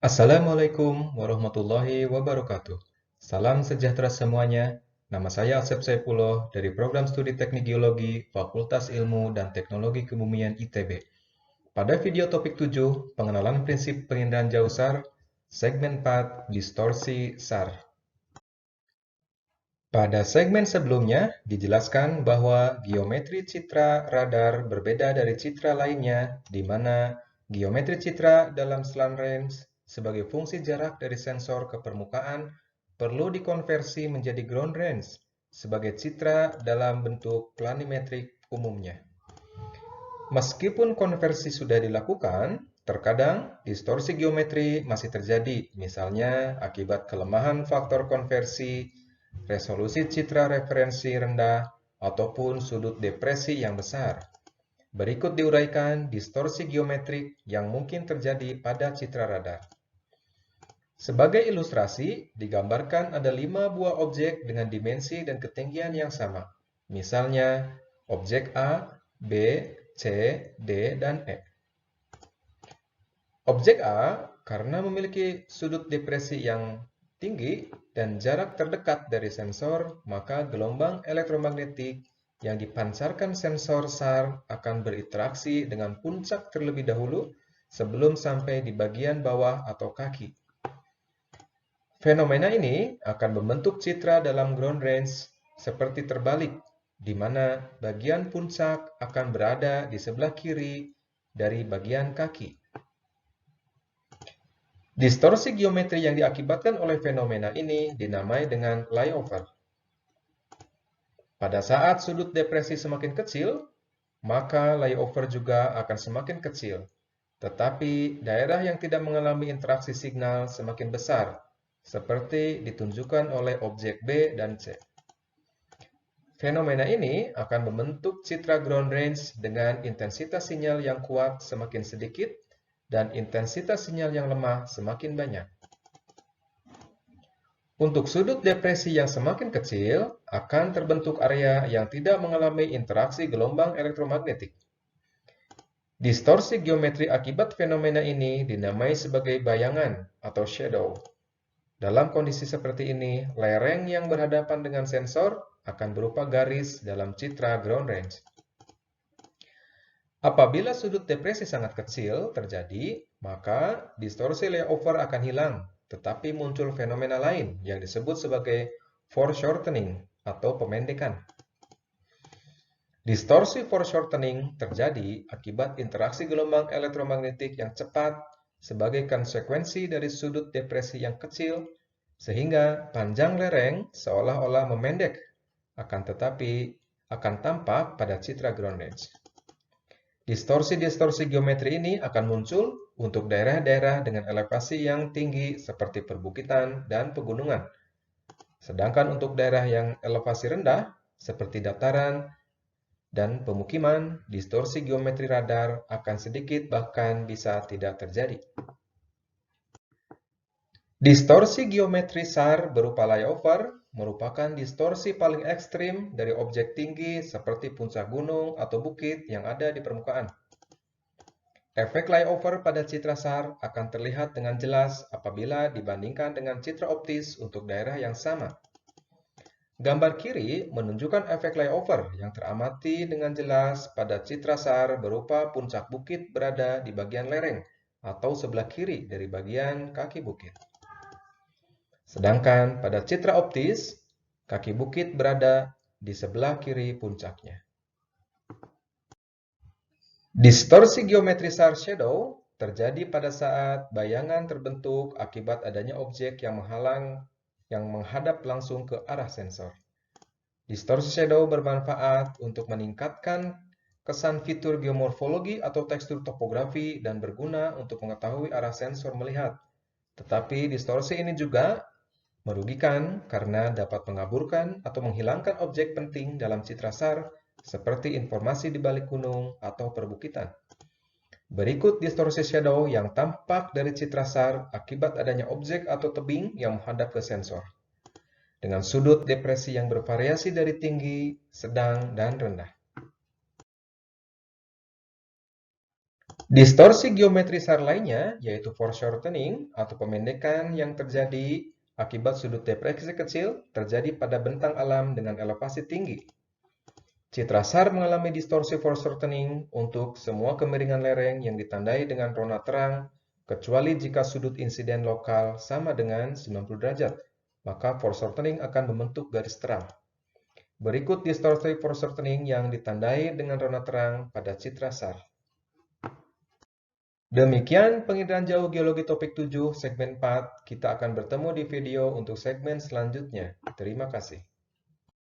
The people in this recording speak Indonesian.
Assalamualaikum warahmatullahi wabarakatuh. Salam sejahtera semuanya. Nama saya Asep Saipullah dari Program Studi Teknik Geologi Fakultas Ilmu dan Teknologi Kebumian ITB. Pada video topik 7, pengenalan prinsip penginderaan jauh SAR, segmen 4, distorsi SAR. Pada segmen sebelumnya, dijelaskan bahwa geometri citra radar berbeda dari citra lainnya, di mana geometri citra dalam slant range sebagai fungsi jarak dari sensor ke permukaan perlu dikonversi menjadi ground range sebagai citra dalam bentuk planimetrik umumnya. Meskipun konversi sudah dilakukan, terkadang distorsi geometri masih terjadi, misalnya akibat kelemahan faktor konversi, resolusi citra referensi rendah, ataupun sudut depresi yang besar. Berikut diuraikan distorsi geometrik yang mungkin terjadi pada citra radar. Sebagai ilustrasi, digambarkan ada 5 buah objek dengan dimensi dan ketinggian yang sama. Misalnya, objek A, B, C, D, dan E. Objek A, karena memiliki sudut depresi yang tinggi dan jarak terdekat dari sensor, maka gelombang elektromagnetik yang dipancarkan sensor SAR akan berinteraksi dengan puncak terlebih dahulu sebelum sampai di bagian bawah atau kaki. Fenomena ini akan membentuk citra dalam ground range seperti terbalik, di mana bagian puncak akan berada di sebelah kiri dari bagian kaki. Distorsi geometri yang diakibatkan oleh fenomena ini dinamai dengan layover. Pada saat sudut depresi semakin kecil, maka layover juga akan semakin kecil. Tetapi daerah yang tidak mengalami interaksi signal semakin besar, seperti ditunjukkan oleh objek B dan C. Fenomena ini akan membentuk citra ground range dengan intensitas sinyal yang kuat semakin sedikit dan intensitas sinyal yang lemah semakin banyak. Untuk sudut depresi yang semakin kecil, akan terbentuk area yang tidak mengalami interaksi gelombang elektromagnetik. Distorsi geometri akibat fenomena ini dinamai sebagai bayangan atau shadow. Dalam kondisi seperti ini, lereng yang berhadapan dengan sensor akan berupa garis dalam citra ground range. Apabila sudut depresi sangat kecil terjadi, maka distorsi layover akan hilang, tetapi muncul fenomena lain yang disebut sebagai foreshortening atau pemendekan. Distorsi foreshortening terjadi akibat interaksi gelombang elektromagnetik yang cepat sebagai konsekuensi dari sudut depresi yang kecil, sehingga panjang lereng seolah-olah memendek, akan tetapi akan tampak pada citra ground range. Distorsi-distorsi geometri ini akan muncul untuk daerah-daerah dengan elevasi yang tinggi seperti perbukitan dan pegunungan. Sedangkan untuk daerah yang elevasi rendah seperti dataran dan pemukiman, distorsi geometri radar akan sedikit bahkan bisa tidak terjadi. Distorsi geometri SAR berupa layover merupakan distorsi paling ekstrim dari objek tinggi seperti puncak gunung atau bukit yang ada di permukaan. Efek layover pada citra SAR akan terlihat dengan jelas apabila dibandingkan dengan citra optis untuk daerah yang sama. Gambar kiri menunjukkan efek layover yang teramati dengan jelas pada citra SAR berupa puncak bukit berada di bagian lereng atau sebelah kiri dari bagian kaki bukit. Sedangkan pada citra optis, kaki bukit berada di sebelah kiri puncaknya. Distorsi geometri SAR shadow terjadi pada saat bayangan terbentuk akibat adanya objek yang menghadap langsung ke arah sensor. Distorsi shadow bermanfaat untuk meningkatkan kesan fitur geomorfologi atau tekstur topografi dan berguna untuk mengetahui arah sensor melihat. Tetapi distorsi ini juga merugikan karena dapat mengaburkan atau menghilangkan objek penting dalam citra SAR seperti informasi di balik gunung atau perbukitan. Berikut distorsi shadow yang tampak dari citra SAR akibat adanya objek atau tebing yang menghadap ke sensor, dengan sudut depresi yang bervariasi dari tinggi, sedang, dan rendah. Distorsi geometri SAR lainnya yaitu foreshortening atau pemendekan yang terjadi akibat sudut depresi kecil terjadi pada bentang alam dengan elevasi tinggi. Citra SAR mengalami distorsi foreshortening untuk semua kemiringan lereng yang ditandai dengan rona terang, kecuali jika sudut insiden lokal sama dengan 90 derajat, maka foreshortening akan membentuk garis terang. Berikut distorsi foreshortening yang ditandai dengan rona terang pada citra SAR. Demikian penginderaan jauh geologi topik 7 segmen 4. Kita akan bertemu di video untuk segmen selanjutnya. Terima kasih.